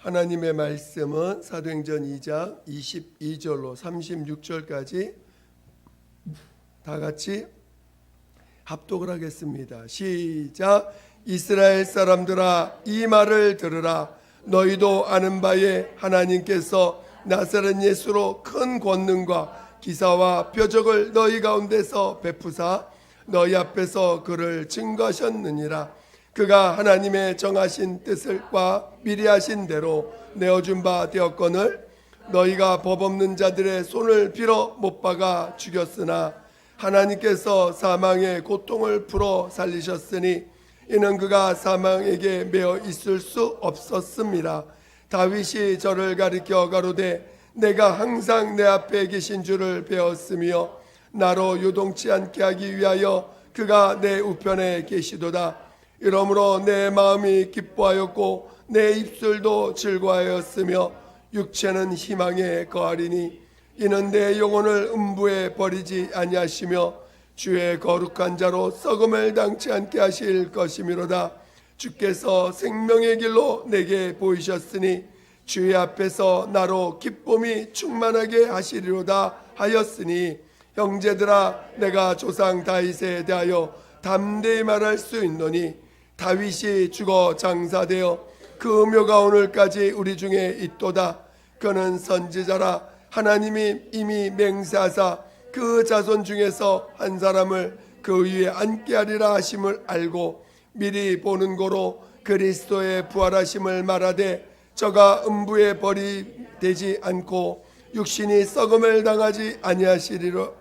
하나님의 말씀은 사도행전 2장 22절로 36절까지 다 같이 합독을 하겠습니다. 시작. 이스라엘 사람들아, 이 말을 들으라. 너희도 아는 바에 하나님께서 나사렛 예수로 큰 권능과 기사와 표적을 너희 가운데서 베푸사 너희 앞에서 그를 증거하셨느니라. 그가 하나님의 정하신 뜻과 미리 하신 대로 내어준 바 되었거늘 너희가 법 없는 자들의 손을 빌어 못 박아 죽였으나 하나님께서 사망의 고통을 풀어 살리셨으니 이는 그가 사망에게 매어 있을 수 없었습니다. 다윗이 저를 가리켜 가로되 내가 항상 내 앞에 계신 줄을 배웠으며 나로 요동치 않게 하기 위하여 그가 내 우편에 계시도다. 이러므로 내 마음이 기뻐하였고 내 입술도 즐거워하였으며 육체는 희망에 거하리니 이는 내 영혼을 음부에 버리지 아니하시며 주의 거룩한 자로 썩음을 당치 않게 하실 것이미로다. 주께서 생명의 길로 내게 보이셨으니 주의 앞에서 나로 기쁨이 충만하게 하시리로다 하였으니 형제들아, 내가 조상 다윗에 대하여 담대히 말할 수 있노니 다윗이 죽어 장사되어 그 묘가 오늘까지 우리 중에 있도다. 그는 선지자라. 하나님이 이미 맹세하사 그 자손 중에서 한 사람을 그 위에 앉게 하리라 하심을 알고 미리 보는 고로 그리스도의 부활하심을 말하되 저가 음부에 버리되지 않고 육신이 썩음을 당하지 아니하시리라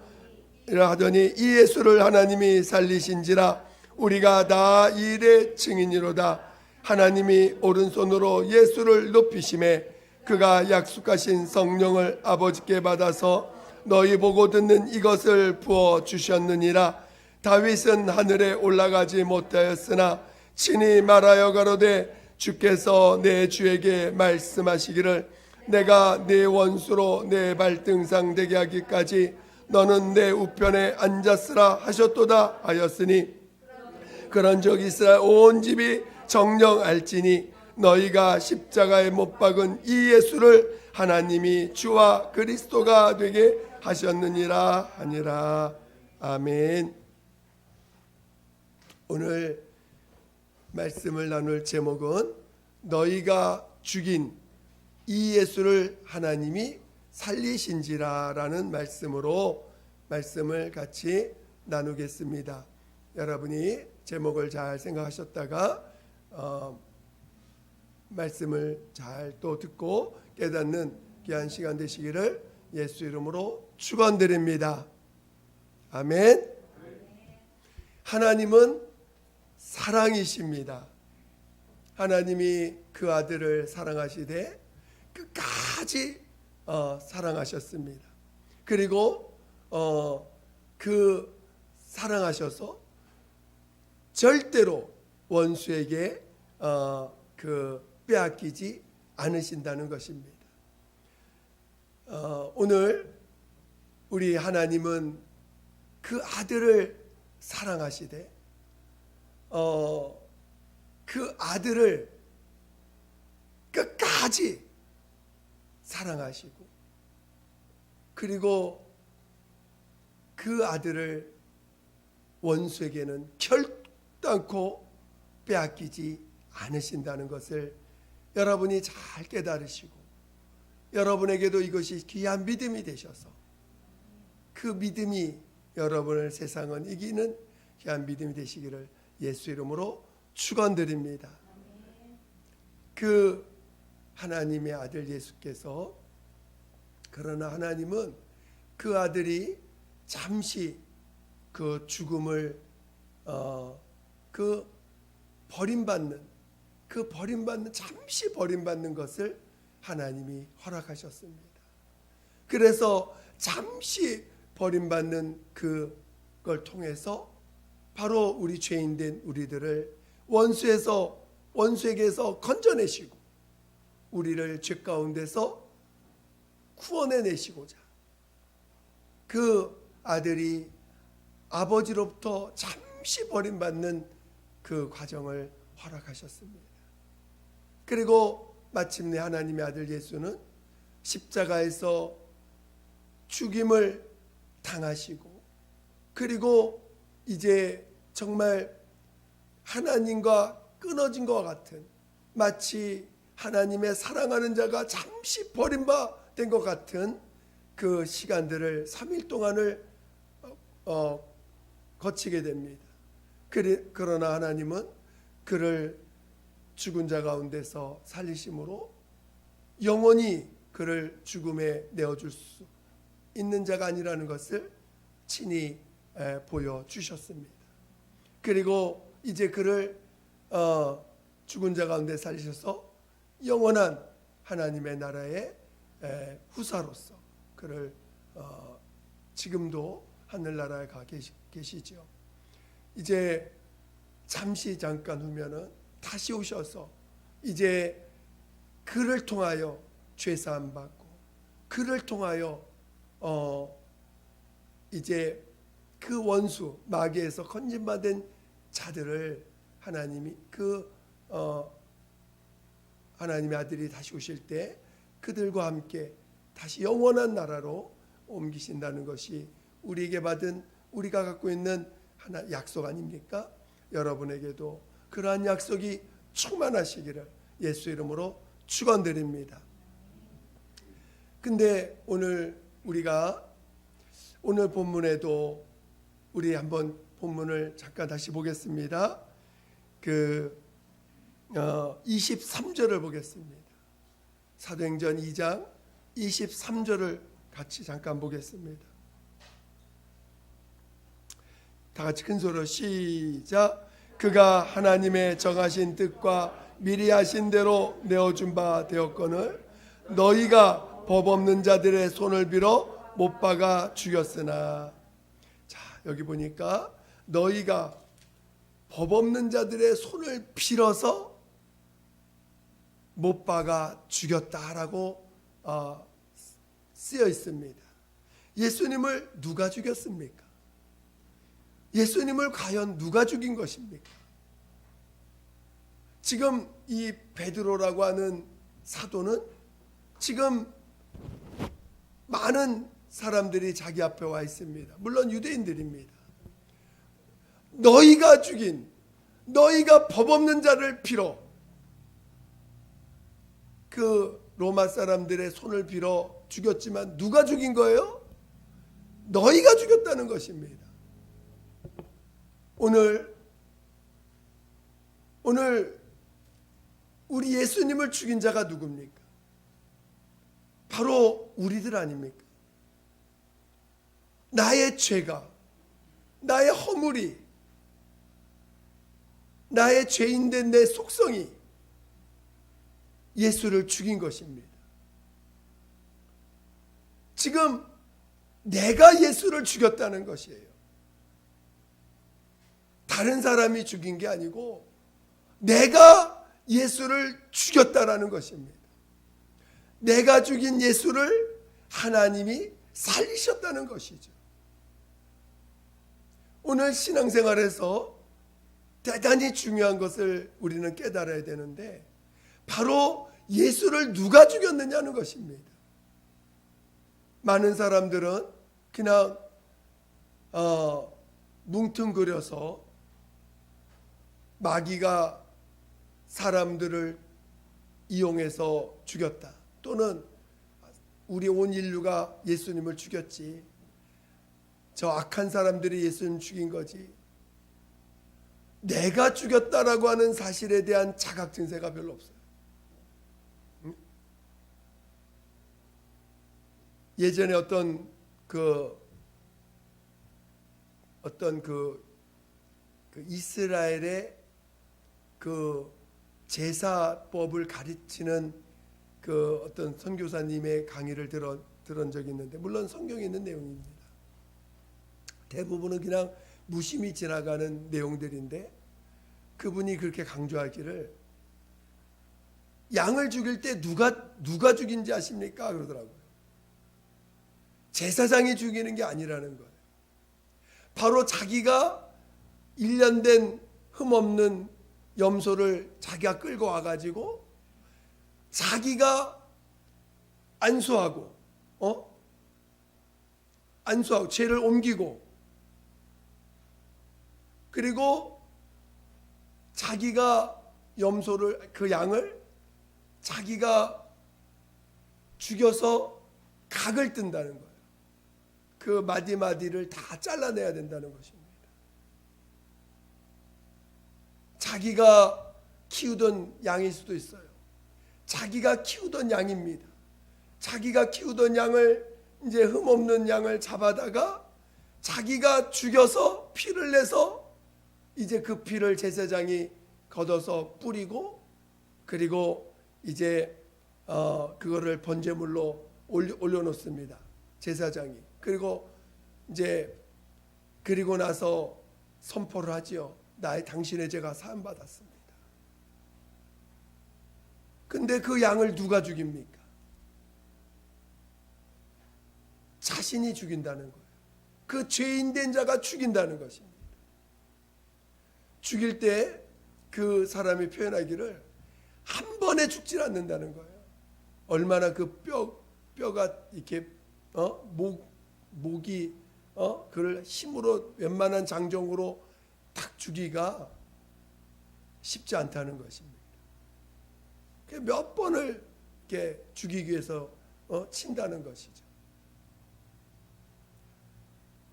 하더니 이 예수를 하나님이 살리신지라. 우리가 다 이 일의 증인이로다. 하나님이 오른손으로 예수를 높이심에 그가 약속하신 성령을 아버지께 받아서 너희 보고 듣는 이것을 부어 주셨느니라. 다윗은 하늘에 올라가지 못하였으나 친히 말하여 가로되 주께서 내 주에게 말씀하시기를 내가 네 원수로 내 발등상 되게 하기까지 너는 내 우편에 앉았으라 하셨도다 하였으니 그런즉 이스라엘 온 집이 정녕 알지니 너희가 십자가에 못 박은 이 예수를 하나님이 주와 그리스도가 되게 하셨느니라 하니라. 아멘. 오늘 말씀을 나눌 제목은 너희가 죽인 이 예수를 하나님이 살리신지라라는 말씀으로 말씀을 같이 나누겠습니다. 여러분이 제목을 잘 생각하셨다가 말씀을 잘 또 듣고 깨닫는 귀한 시간 되시기를 예수 이름으로 축원드립니다. 아멘. 하나님은 사랑이십니다. 하나님이 그 아들을 사랑하시되 끝까지 사랑하셨습니다. 그리고 그 사랑하셔서 절대로 원수에게 빼앗기지 않으신다는 것입니다. 오늘 우리 하나님은 그 아들을 사랑하시되 그 아들을 끝까지 사랑하시고 그리고 그 아들을 원수에게는 결단코 빼앗기지 않으신다는 것을 여러분이 잘 깨달으시고 여러분에게도 이것이 귀한 믿음이 되셔서 그 믿음이 여러분을 세상은 이기는 귀한 믿음이 되시기를 예수 이름으로 축원드립니다. 그 하나님의 아들 예수께서 그러나 하나님은 그 아들이 잠시 그 죽음을 그 잠시 버림받는 것을 하나님이 허락하셨습니다. 그래서 잠시 버림받는 그걸 통해서 바로 우리 죄인된 우리들을 원수에게서 건져내시고 우리를 죄 가운데서 구원해내시고자 그 아들이 아버지로부터 잠시 버림받는 그 과정을 허락하셨습니다. 그리고 마침내 하나님의 아들 예수는 십자가에서 죽임을 당하시고, 그리고 이제 정말 하나님과 끊어진 것과 같은, 마치 하나님의 사랑하는 자가 잠시 버림받은 것 같은 그 시간들을 3일 동안을 거치게 됩니다. 그러나 하나님은 그를 죽은 자 가운데서 살리심으로 영원히 그를 죽음에 내어줄 수 있는 자가 아니라는 것을 친히 보여주셨습니다. 그리고 이제 그를 죽은 자 가운데 살리셔서 영원한 하나님의 나라의 후사로서 그를 지금도 하늘나라에 가 계시죠. 이제 잠깐 후면은 다시 오셔서 이제 그를 통하여 죄사함 받고, 그를 통하여 이제 그 원수 마귀에서 건진받은 자들을 하나님이 하나님의 아들이 다시 오실 때 그들과 함께 다시 영원한 나라로 옮기신다는 것이 우리가 갖고 있는 하나 약속 아닙니까? 여러분에게도 그러한 약속이 충만하시기를 예수 이름으로 축원드립니다. 근데 오늘 본문에도 우리 한번 본문을 잠깐 다시 보겠습니다. 23절을 보겠습니다. 사도행전 2장 23절을 같이 잠깐 보겠습니다. 다 같이 큰 소리로 시작. 그가 하나님의 정하신 뜻과 미리 하신 대로 내어준 바 되었거늘 너희가 법 없는 자들의 손을 빌어 못 박아 죽였으나. 자, 여기 보니까 너희가 법 없는 자들의 손을 빌어서 못 박아 죽였다라고 쓰여 있습니다. 예수님을 누가 죽였습니까? 예수님을 과연 누가 죽인 것입니까? 지금 이 베드로라고 하는 사도는 지금 많은 사람들이 자기 앞에 와 있습니다. 물론 유대인들입니다. 너희가 법 없는 자를 빌어, 그 로마 사람들의 손을 빌어 죽였지만 누가 죽인 거예요? 너희가 죽였다는 것입니다. 오늘 우리 예수님을 죽인 자가 누굽니까? 바로 우리들 아닙니까? 나의 죄가, 나의 허물이, 나의 죄인된 내 속성이 예수를 죽인 것입니다. 지금 내가 예수를 죽였다는 것이에요. 다른 사람이 죽인 게 아니고 내가 예수를 죽였다라는 것입니다. 내가 죽인 예수를 하나님이 살리셨다는 것이죠. 오늘 신앙생활에서 대단히 중요한 것을 우리는 깨달아야 되는데 바로 예수를 누가 죽였느냐는 것입니다. 많은 사람들은 그냥 뭉뚱그려서 마귀가 사람들을 이용해서 죽였다, 또는 우리 온 인류가 예수님을 죽였지, 저 악한 사람들이 예수님 죽인 거지, 내가 죽였다라고 하는 사실에 대한 자각 증세가 별로 없어요. 예전에 어떤 이스라엘의 그 제사법을 가르치는 그 어떤 선교사님의 강의를 들은 적이 있는데, 물론 성경에 있는 내용입니다. 대부분은 그냥 무심히 지나가는 내용들인데 그분이 그렇게 강조하기를, 양을 죽일 때 누가 죽인지 아십니까? 그러더라고요. 제사장이 죽이는 게 아니라는 거예요. 바로 자기가 1년 된 흠없는 염소를 자기가 끌고 와가지고 자기가 안수하고 안수하고 죄를 옮기고, 그리고 자기가 염소를, 그 양을 자기가 죽여서 각을 뜬다는 거예요. 그 마디마디를 다 잘라내야 된다는 것입니다. 자기가 키우던 양일 수도 있어요. 자기가 키우던 양입니다. 자기가 키우던 양을, 이제 흠없는 양을 잡아다가 자기가 죽여서 피를 내서 이제 그 피를 제사장이 걷어서 뿌리고, 그리고 이제 그거를 번제물로 올려놓습니다, 제사장이. 그리고 이제 그리고 나서 선포를 하지요. 당신의 죄가 사함 받았습니다. 근데 그 양을 누가 죽입니까? 자신이 죽인다는 거예요. 그 죄인된 자가 죽인다는 것입니다. 죽일 때 그 사람이 표현하기를 한 번에 죽질 않는다는 거예요. 얼마나 그 뼈가 이렇게 목이 그를 힘으로, 웬만한 장정으로 딱 죽이기가 쉽지 않다는 것입니다. 몇 번을 이렇게 죽이기 위해서 친다는 것이죠.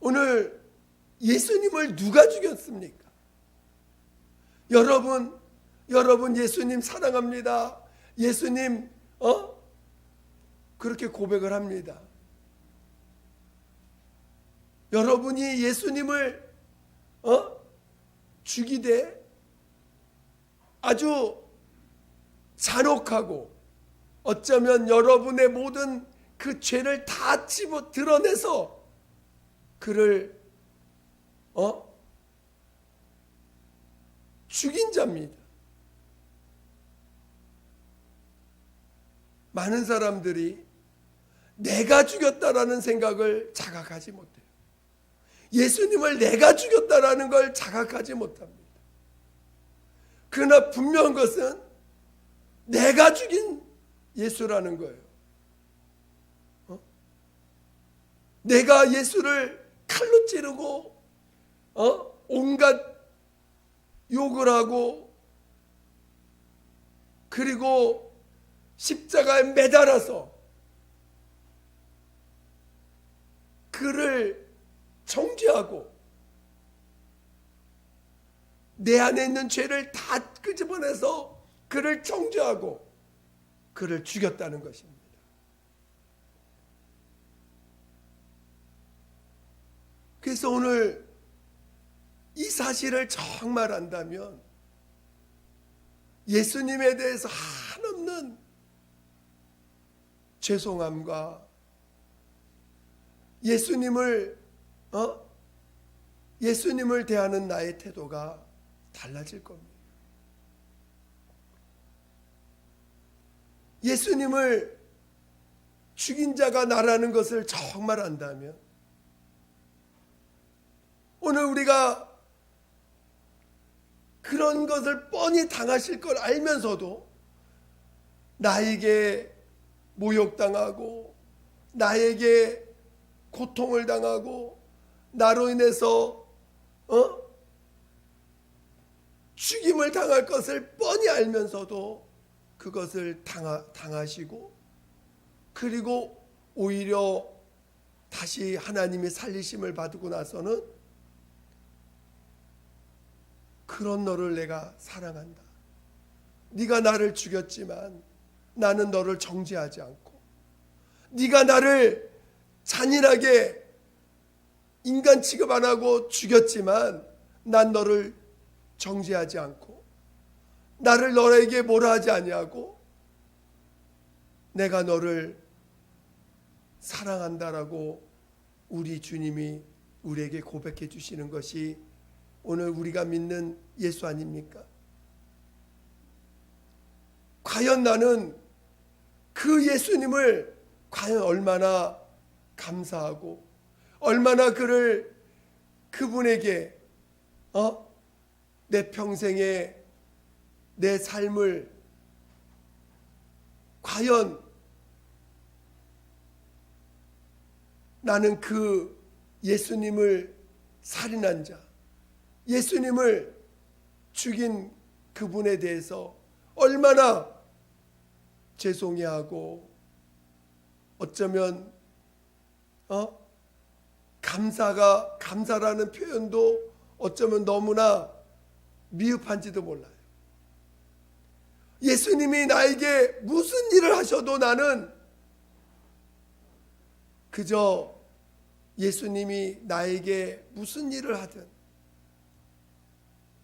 오늘 예수님을 누가 죽였습니까? 여러분 예수님 사랑합니다. 예수님 그렇게 고백을 합니다. 여러분이 예수님을 죽이되 아주 잔혹하고, 어쩌면 여러분의 모든 그 죄를 다 집어 드러내서 그를 죽인 자입니다. 많은 사람들이 내가 죽였다라는 생각을 자각하지 못해요. 예수님을 내가 죽였다라는 걸 자각하지 못합니다. 그러나 분명한 것은 내가 죽인 예수라는 거예요. 내가 예수를 칼로 찌르고 온갖 욕을 하고, 그리고 십자가에 매달아서 그를 정죄하고 내 안에 있는 죄를 다 끄집어내서 그를 정죄하고 그를 죽였다는 것입니다. 그래서 오늘 이 사실을 정말 안다면 예수님에 대해서 한없는 죄송함과 예수님을 대하는 나의 태도가 달라질 겁니다. 예수님을 죽인 자가 나라는 것을 정말 안다면, 오늘 우리가 그런 것을 뻔히 당하실 걸 알면서도 나에게 모욕당하고 나에게 고통을 당하고 나로 인해서 죽임을 당할 것을 뻔히 알면서도 그것을 당하시고, 그리고 오히려 다시 하나님의 살리심을 받고 나서는 그런 너를 내가 사랑한다. 네가 나를 죽였지만 나는 너를 정죄하지 않고, 네가 나를 잔인하게 인간 취급 안 하고 죽였지만 난 너를 정죄하지 않고, 나를 너에게 뭐라 하지 아니하고 내가 너를 사랑한다라고 우리 주님이 우리에게 고백해 주시는 것이 오늘 우리가 믿는 예수 아닙니까? 과연 나는 그 예수님을 과연 얼마나 감사하고 얼마나 그분에게 내 평생에 내 삶을 과연 나는 그 예수님을 살인한 자, 예수님을 죽인 그분에 대해서 얼마나 죄송해하고 어쩌면 감사라는 표현도 어쩌면 너무나 미흡한지도 몰라요. 예수님이 나에게 무슨 일을 하셔도 나는 그저 예수님이 나에게 무슨 일을 하든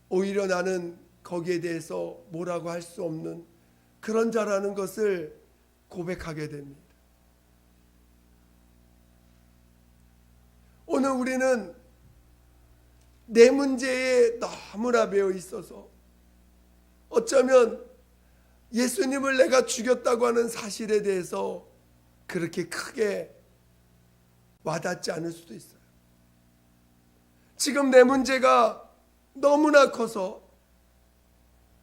오히려 나는 거기에 대해서 뭐라고 할 수 없는 그런 자라는 것을 고백하게 됩니다. 오늘 우리는 내 문제에 너무나 매여 있어서 어쩌면 예수님을 내가 죽였다고 하는 사실에 대해서 그렇게 크게 와닿지 않을 수도 있어요. 지금 내 문제가 너무나 커서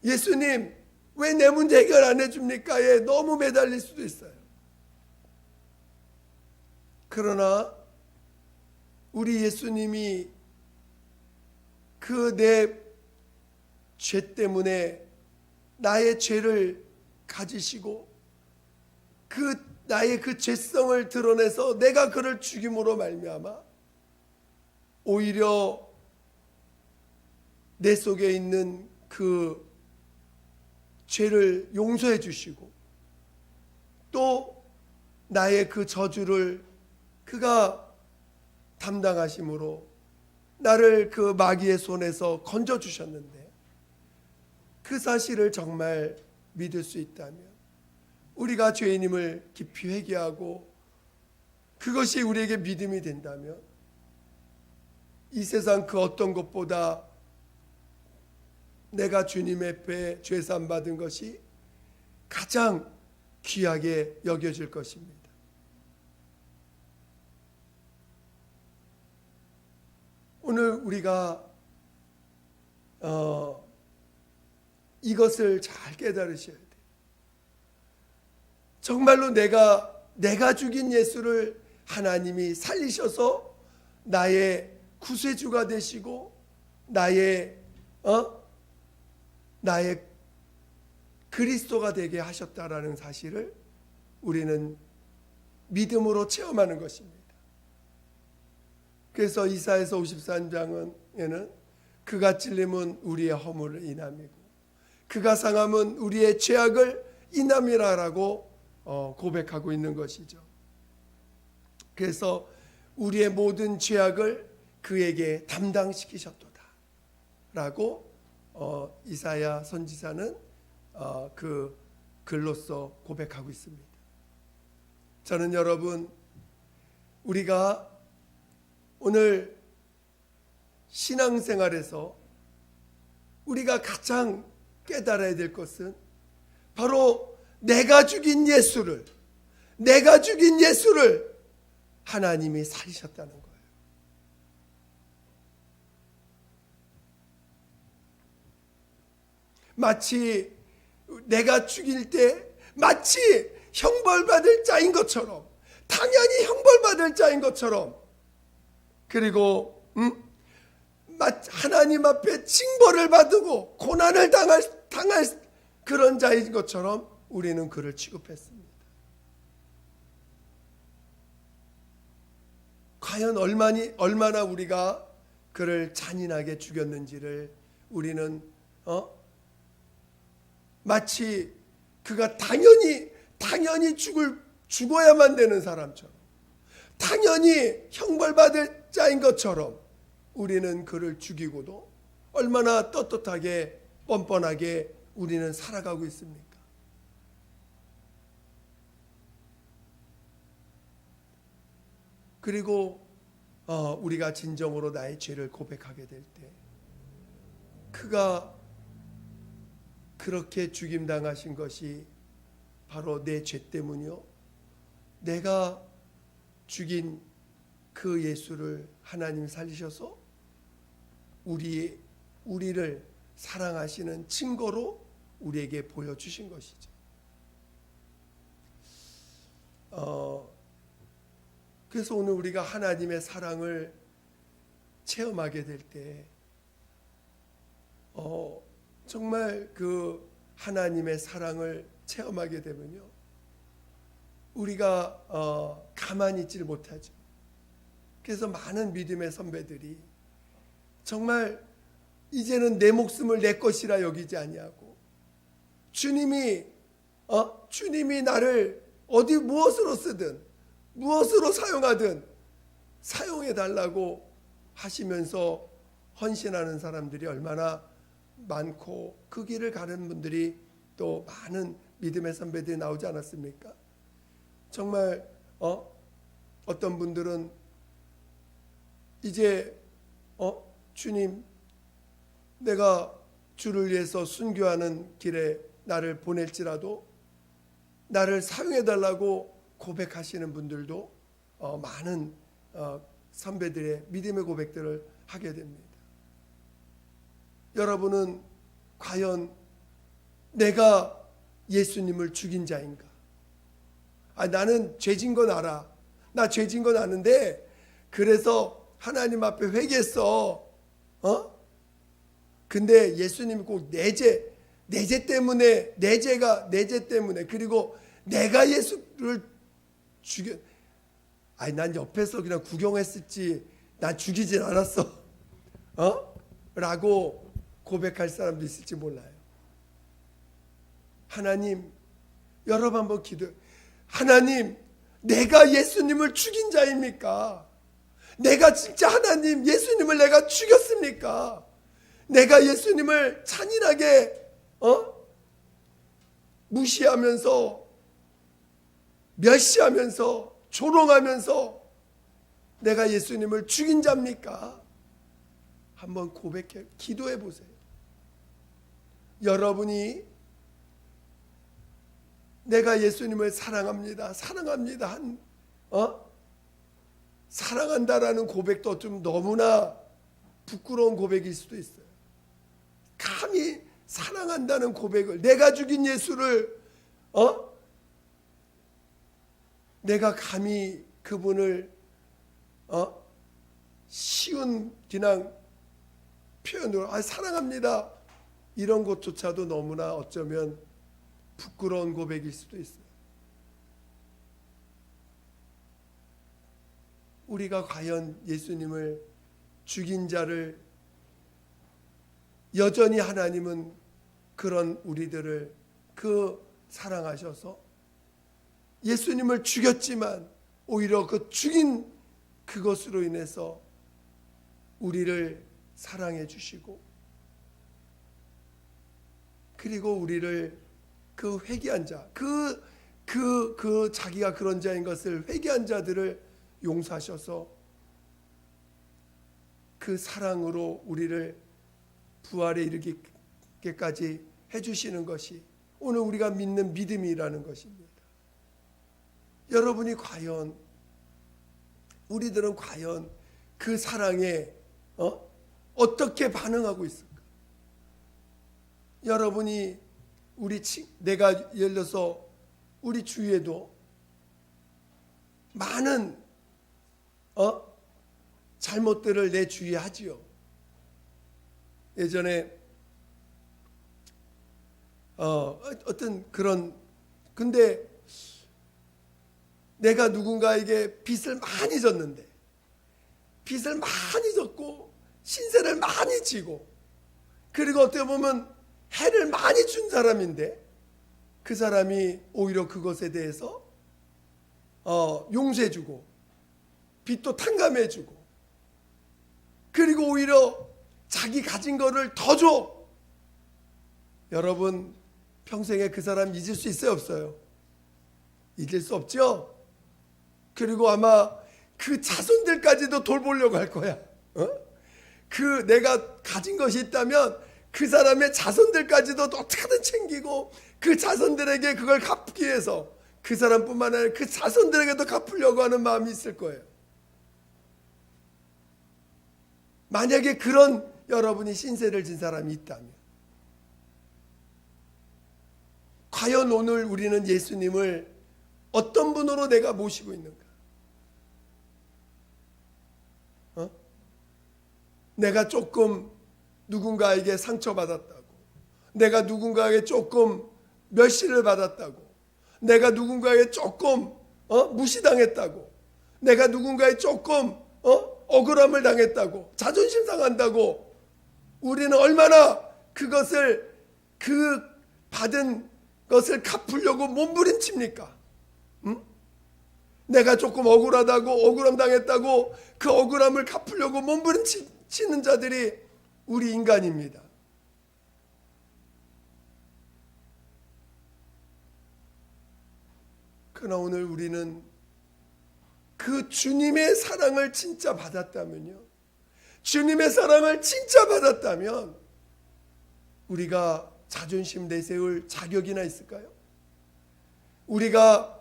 예수님 왜 내 문제 해결 안 해줍니까에 너무 매달릴 수도 있어요. 그러나 우리 예수님이 그 내 죄 때문에 나의 죄를 가지시고 나의 그 죄성을 드러내서 내가 그를 죽임으로 말미암아 오히려 내 속에 있는 그 죄를 용서해 주시고 또 나의 그 저주를 그가 담당하심으로 나를 그 마귀의 손에서 건져 주셨는데 그 사실을 정말 믿을 수 있다면 우리가 죄인임을 깊이 회개하고 그것이 우리에게 믿음이 된다면 이 세상 그 어떤 것보다 내가 주님 앞에 죄산 받은 것이 가장 귀하게 여겨질 것입니다. 오늘 우리가 이것을 잘 깨달으셔야 돼요. 정말로 내가 죽인 예수를 하나님이 살리셔서 나의 구세주가 되시고 나의 그리스도가 되게 하셨다라는 사실을 우리는 믿음으로 체험하는 것입니다. 그래서 이사야서 53장에는 그가 찔림은 우리의 허물을 인함이고 그가 상함은 우리의 죄악을 인함이라라고 고백하고 있는 것이죠. 그래서 우리의 모든 죄악을 그에게 담당시키셨도다 라고 이사야 선지자는 그 글로써 고백하고 있습니다. 저는 여러분 우리가 오늘 신앙생활에서 우리가 가장 깨달아야 될 것은 바로 내가 죽인 예수를 하나님이 살리셨다는 거예요. 마치 내가 죽일 때 마치 형벌받을 자인 것처럼 당연히 형벌받을 자인 것처럼 그리고 하나님 앞에 징벌을 받고 고난을 당할 그런 자인 것처럼 우리는 그를 취급했습니다. 과연 얼마나 우리가 그를 잔인하게 죽였는지를 우리는 마치 그가 당연히 죽어야만 되는 사람처럼 당연히 형벌받을 자인 것처럼 우리는 그를 죽이고도 얼마나 떳떳하게 뻔뻔하게 우리는 살아가고 있습니까? 그리고 우리가 진정으로 나의 죄를 고백하게 될 때 그가 그렇게 죽임당하신 것이 바로 내 죄 때문이요 내가 죽인 그 예수를 하나님 살리셔서 우리를 사랑하시는 증거로 우리에게 보여주신 것이죠. 그래서 오늘 우리가 하나님의 사랑을 체험하게 될 때 정말 그 하나님의 사랑을 체험하게 되면요, 우리가 가만히 있지를 못하죠. 그래서 많은 믿음의 선배들이 정말 이제는 내 목숨을 내 것이라 여기지 아니하고 주님이 나를 어디 무엇으로 쓰든 무엇으로 사용하든 사용해 달라고 하시면서 헌신하는 사람들이 얼마나 많고 그 길을 가는 분들이 또 많은 믿음의 선배들이 나오지 않았습니까? 정말 어떤 분들은 이제 주님, 내가 주를 위해서 순교하는 길에 나를 보낼지라도 나를 사용해 달라고 고백하시는 분들도 많은 선배들의 믿음의 고백들을 하게 됩니다. 여러분은 과연 내가 예수님을 죽인 자인가? 나는 죄진 건 알아. 나 죄진 건 아는데 그래서 하나님 앞에 회개했어. 근데 예수님이 꼭 내 죄 때문에, 내 죄 때문에, 그리고 내가 예수를 죽여. 난 옆에서 그냥 구경했었지 난 죽이진 않았어. 라고 고백할 사람도 있을지 몰라요. 하나님, 여러 번 한번 기도해. 하나님, 내가 예수님을 죽인 자입니까? 내가 진짜 하나님, 예수님을 내가 죽였습니까? 내가 예수님을 잔인하게 무시하면서 멸시하면서 조롱하면서 내가 예수님을 죽인 자입니까? 한번 고백해 기도해 보세요. 여러분이 내가 예수님을 사랑합니다 사랑한다라는 고백도 좀 너무나 부끄러운 고백일 수도 있어요. 감히 사랑한다는 고백을, 내가 죽인 예수를 내가 감히 그분을 쉬운 그냥 표현으로 사랑합니다 이런 것조차도 너무나 어쩌면 부끄러운 고백일 수도 있어요. 우리가 과연 예수님을 죽인 자를 여전히 하나님은 그런 우리들을 사랑하셔서 예수님을 죽였지만 오히려 그 죽인 그것으로 인해서 우리를 사랑해 주시고 그리고 우리를 그 회개한 자, 자기가 그런 자인 것을 회개한 자들을 용서하셔서 그 사랑으로 우리를 부활에 이르기까지 해주시는 것이 오늘 우리가 믿는 믿음이라는 것입니다. 여러분이 과연, 우리들은 과연 그 사랑에 어떻게 반응하고 있을까? 여러분이 내가 예를 들어서 우리 주위에도 많은 잘못들을 내 주위에 하지요. 예전에 어떤 그런, 근데 내가 누군가에게 빚을 많이 졌는데, 빚을 많이 졌고 신세를 많이 지고 그리고 어떻게 보면 해를 많이 준 사람인데 그 사람이 오히려 그것에 대해서 용서해주고 빚도 탕감해주고 그리고 오히려 자기 가진 거를 더 줘. 여러분 평생에 그 사람 잊을 수 있어요, 없어요? 잊을 수 없죠? 그리고 아마 그 자손들까지도 돌보려고 할 거야. 그 내가 가진 것이 있다면 그 사람의 자손들까지도 어떻게든 챙기고 그 자손들에게 그걸 갚기 위해서 그 사람뿐만 아니라 그 자손들에게도 갚으려고 하는 마음이 있을 거예요. 만약에 그런 여러분이 신세를 진 사람이 있다면 과연 오늘 우리는 예수님을 어떤 분으로 내가 모시고 있는가? 내가 조금 누군가에게 상처받았다고, 내가 누군가에게 조금 멸시를 받았다고, 내가 누군가에게 조금 무시당했다고, 내가 누군가에 조금 억울함을 당했다고, 자존심 상한다고, 우리는 얼마나 그것을, 그 받은 것을 갚으려고 몸부림칩니까? 응? 내가 조금 억울하다고, 억울함 당했다고 그 억울함을 갚으려고 몸부림치는 자들이 우리 인간입니다. 그러나 오늘 우리는 그 주님의 사랑을 진짜 받았다면요, 주님의 사랑을 진짜 받았다면 우리가 자존심 내세울 자격이나 있을까요? 우리가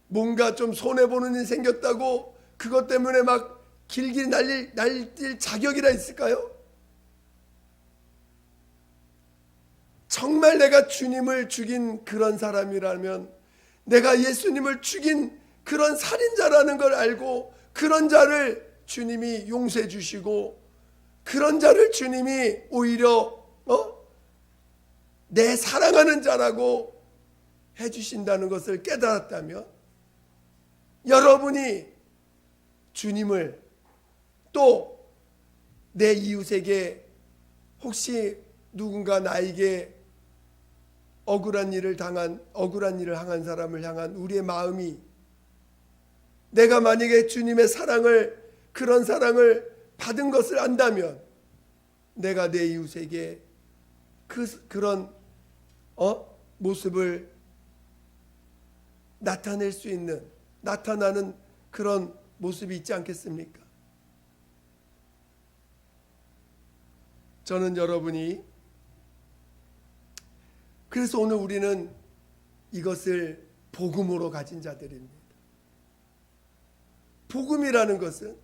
뭔가 좀 손해보는 일이 생겼다고 그것 때문에 막 길길 날뛸 자격이나 있을까요? 정말 내가 주님을 죽인 그런 사람이라면, 내가 예수님을 죽인 그런 살인자라는 걸 알고 그런 자를 주님이 용서해 주시고 그런 자를 주님이 오히려 내 사랑하는 자라고 해주신다는 것을 깨달았다면, 여러분이 주님을 또 내 이웃에게, 혹시 누군가 나에게 억울한 일을 당한 사람을 향한 우리의 마음이, 내가 만약에 주님의 사랑을, 그런 사랑을 받은 것을 안다면 내가 내 이웃에게 그런 모습을 나타낼 수 있는, 나타나는 그런 모습이 있지 않겠습니까? 저는 여러분이, 그래서 오늘 우리는 이것을 복음으로 가진 자들입니다. 복음이라는 것은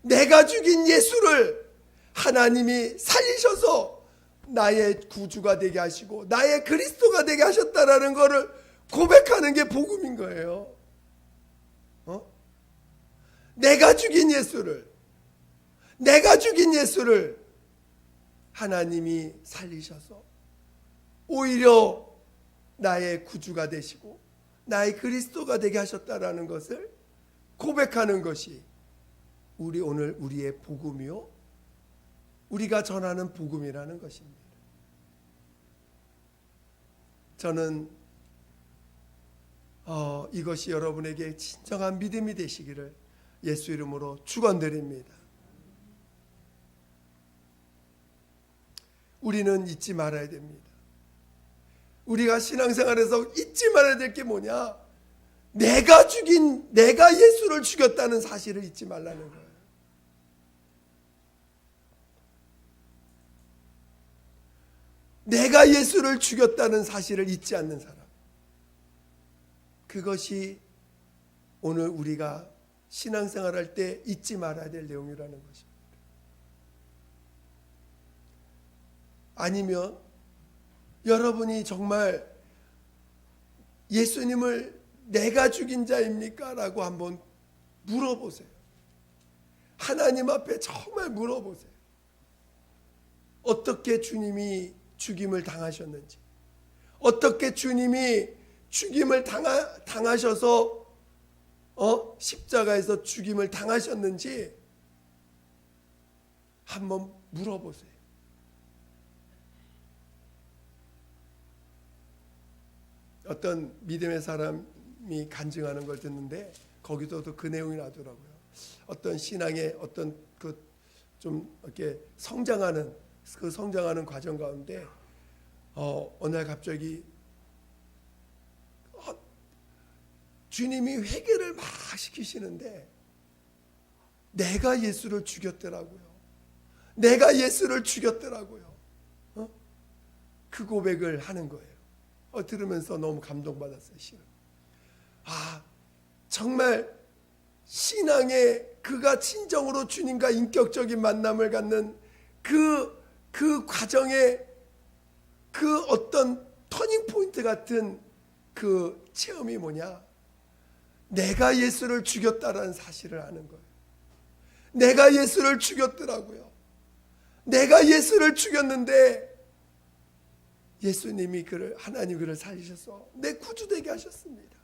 내가 죽인 예수를 하나님이 살리셔서 나의 구주가 되게 하시고 나의 그리스도가 되게 하셨다라는 것을 고백하는 게 복음인 거예요. 내가 죽인 예수를 하나님이 살리셔서 오히려 나의 구주가 되시고 나의 그리스도가 되게 하셨다라는 것을 고백하는 것이 오늘 우리의 복음이요, 우리가 전하는 복음이라는 것입니다. 저는 이것이 여러분에게 진정한 믿음이 되시기를 예수 이름으로 축원드립니다. 우리는 잊지 말아야 됩니다. 우리가 신앙생활에서 잊지 말아야 될 게 뭐냐? 내가 예수를 죽였다는 사실을 잊지 말라는 거예요. 내가 예수를 죽였다는 사실을 잊지 않는 사람, 그것이 오늘 우리가 신앙생활할 때 잊지 말아야 될 내용이라는 것입니다. 아니면 여러분이 정말 예수님을 내가 죽인 자입니까? 라고 한번 물어보세요. 하나님 앞에 정말 물어보세요. 어떻게 주님이 죽임을 당하셨는지, 어떻게 주님이 죽임을 당하셔서 십자가에서 죽임을 당하셨는지 한번 물어보세요. 어떤 믿음의 사람이 간증하는 걸 듣는데 거기서도 그 내용이 나더라고요. 어떤 신앙의 어떤 좀 이렇게 성장하는 과정 가운데 어느 날 갑자기 주님이 회개를 막 시키시는데 내가 예수를 죽였더라고요. 그 고백을 하는 거예요. 들으면서 너무 감동받았어요. 정말 신앙의 그가 진정으로 주님과 인격적인 만남을 갖는 그 과정에 그 어떤 터닝 포인트 같은 그 체험이 뭐냐? 내가 예수를 죽였다라는 사실을 아는 거예요. 내가 예수를 죽였더라고요. 내가 예수를 죽였는데 예수님이 하나님 그를 살리셔서 내 구주되게 하셨습니다.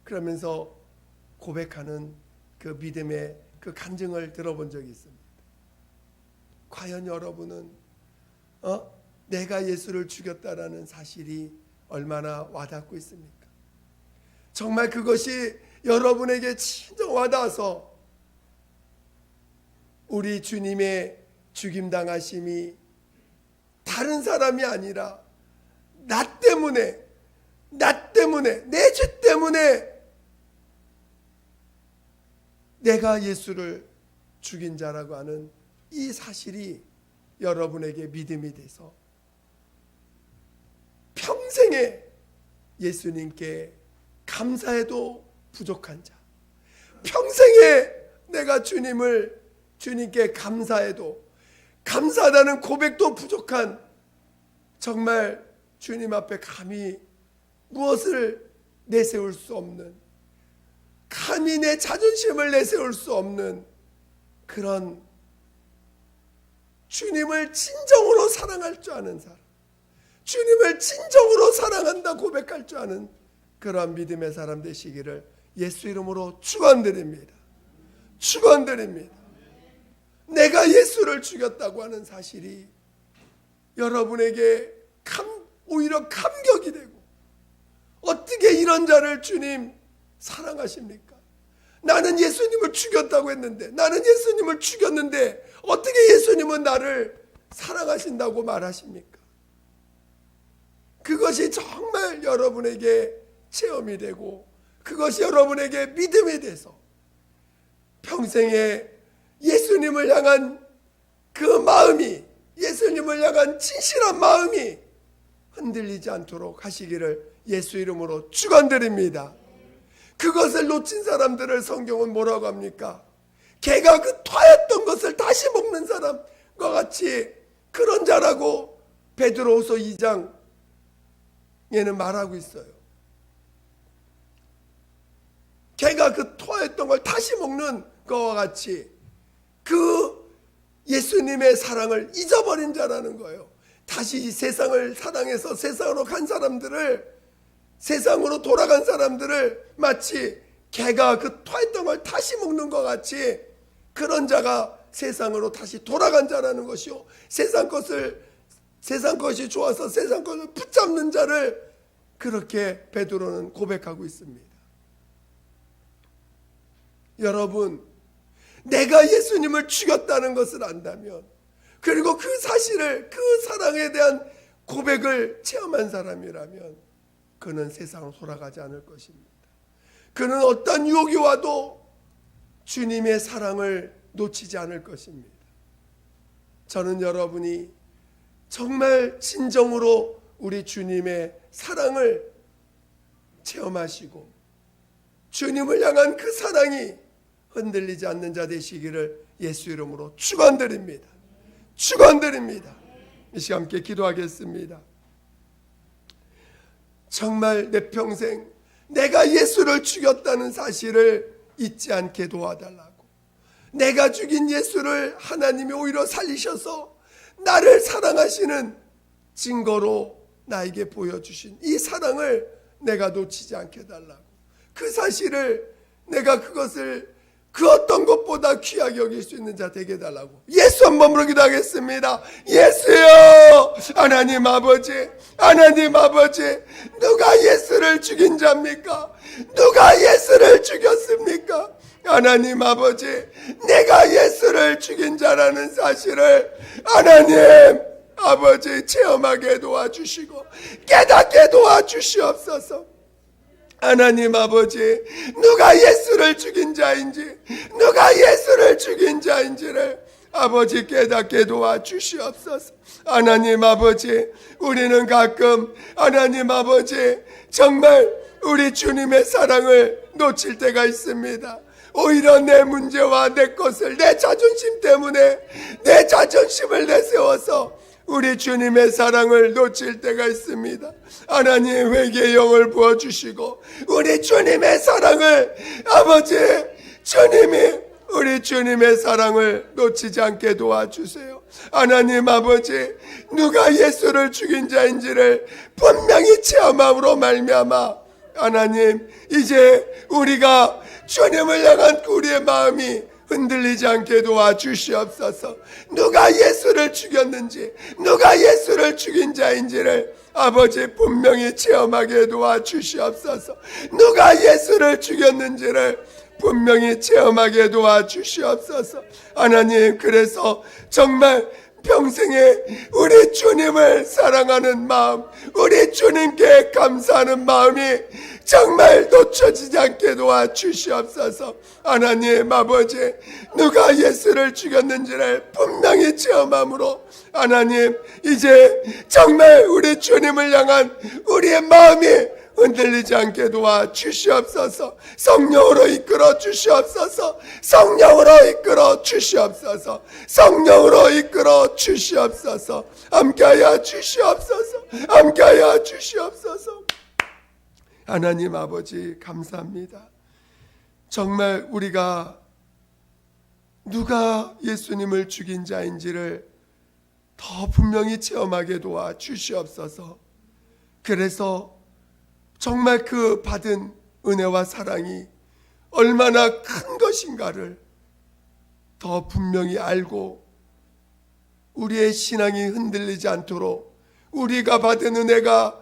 그러면서 고백하는 그 믿음의 그 간증을 들어본 적이 있습니다. 과연 여러분은 내가 예수를 죽였다라는 사실이 얼마나 와닿고 있습니까? 정말 그것이 여러분에게 진정 와닿아서 우리 주님의 죽임당하심이 다른 사람이 아니라 나 때문에 내 죄 때문에 내가 예수를 죽인 자라고 하는 이 사실이 여러분에게 믿음이 돼서 평생에 예수님께 감사해도 부족한 자, 평생에 내가 주님께 감사해도 감사하다는 고백도 부족한, 정말 주님 앞에 감히 무엇을 내세울 수 없는, 감히 내 자존심을 내세울 수 없는 그런 주님을 진정으로 사랑할 줄 아는 사람, 주님을 진정으로 사랑한다 고백할 줄 아는 그런 믿음의 사람 되시기를 예수 이름으로 축원드립니다. 축원드립니다. 내가 예수를 죽였다고 하는 사실이 여러분에게 오히려 감격이 되고, 어떻게 이런 자를 주님 사랑하십니까? 나는 예수님을 죽였다고 했는데, 나는 예수님을 죽였는데 어떻게 예수님은 나를 사랑하신다고 말하십니까? 그것이 정말 여러분에게 체험이 되고, 그것이 여러분에게 믿음이 돼서 평생에 예수님을 향한 그 마음이, 예수님을 향한 진실한 마음이 흔들리지 않도록 하시기를 예수 이름으로 축원드립니다. 그것을 놓친 사람들을 성경은 뭐라고 합니까? 개가 그 토했던 것을 다시 먹는 사람과 같이 그런 자라고 베드로후서 2장에는 말하고 있어요. 개가 그 토했던 걸 다시 먹는 것과 같이 그 예수님의 사랑을 잊어버린 자라는 거예요. 다시 이 세상을 사랑해서 세상으로 간 사람들을, 세상으로 돌아간 사람들을 마치 개가 그 토했던 걸 다시 먹는 것 같이 그런 자가 세상으로 다시 돌아간 자라는 것이요, 세상 것이 좋아서 세상 것을 붙잡는 자를 그렇게 베드로는 고백하고 있습니다. 여러분, 내가 예수님을 죽였다는 것을 안다면, 그리고 그 사실을, 그 사랑에 대한 고백을 체험한 사람이라면 그는 세상으로 돌아가지 않을 것입니다. 그는 어떤 유혹이 와도 주님의 사랑을 놓치지 않을 것입니다. 저는 여러분이 정말 진정으로 우리 주님의 사랑을 체험하시고 주님을 향한 그 사랑이 흔들리지 않는 자 되시기를 예수 이름으로 축원드립니다. 축원드립니다. 이 시간 함께 기도하겠습니다. 정말 내 평생 내가 예수를 죽였다는 사실을 잊지 않게 도와달라고, 내가 죽인 예수를 하나님이 오히려 살리셔서 나를 사랑하시는 증거로 나에게 보여주신 이 사랑을 내가 놓치지 않게 해달라고, 그 사실을 내가 그것을 그 어떤 것보다 귀하게 여길 수 있는 자 되게 해달라고 예수 한 번으로 기도하겠습니다. 예수여, 하나님 아버지, 하나님 아버지, 누가 예수를 죽인 자입니까? 누가 예수를 죽였습니까? 하나님 아버지, 내가 예수를 죽인 자라는 사실을 하나님 아버지 체험하게 도와주시고 깨닫게 도와주시옵소서. 하나님 아버지, 누가 예수를 죽인 자인지, 누가 예수를 죽인 자인지를 아버지 깨닫게 도와주시옵소서. 하나님 아버지, 우리는 가끔 하나님 아버지 정말 우리 주님의 사랑을 놓칠 때가 있습니다. 오히려 내 문제와 내 것을, 내 자존심 때문에 내 자존심을 내세워서 우리 주님의 사랑을 놓칠 때가 있습니다. 하나님, 회개의 영을 부어주시고 우리 주님의 사랑을 아버지, 주님이 우리 주님의 사랑을 놓치지 않게 도와주세요. 하나님 아버지, 누가 예수를 죽인 자인지를 분명히 체험함으로 말미암아 하나님, 이제 우리가 주님을 향한 우리의 마음이 흔들리지 않게 도와주시옵소서. 누가 예수를 죽였는지, 누가 예수를 죽인 자인지를 아버지 분명히 체험하게 도와주시옵소서. 누가 예수를 죽였는지를 분명히 체험하게 도와주시옵소서. 하나님, 그래서 정말 평생에 우리 주님을 사랑하는 마음, 우리 주님께 감사하는 마음이 정말 놓쳐지지 않게 도와주시옵소서. 하나님 아버지, 누가 예수를 죽였는지를 분명히 체험함으로 하나님, 이제 정말 우리 주님을 향한 우리의 마음이 흔들리지 않게 도와주시옵소서. 성령으로 이끌어 주시옵소서. 성령으로 이끌어 주시옵소서. 성령으로 이끌어 주시옵소서. 함께하여 주시옵소서. 함께하여 주시옵소서. 하나님 아버지, 감사합니다. 정말 우리가 누가 예수님을 죽인 자인지를 더 분명히 체험하게 도와주시옵소서. 그래서 정말 그 받은 은혜와 사랑이 얼마나 큰 것인가를 더 분명히 알고 우리의 신앙이 흔들리지 않도록, 우리가 받은 은혜가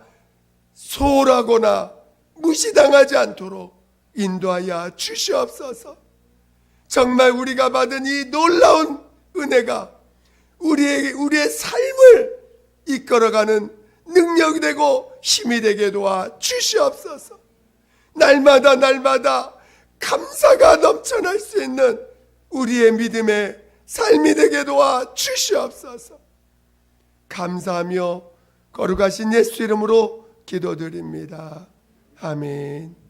소홀하거나 무시당하지 않도록 인도하여 주시옵소서. 정말 우리가 받은 이 놀라운 은혜가 우리의 삶을 이끌어가는 능력이 되고 힘이 되게 도와 주시옵소서. 날마다 감사가 넘쳐날 수 있는 우리의 믿음의 삶이 되게 도와 주시옵소서. 감사하며 거룩하신 예수 이름으로 기도드립니다. 아멘.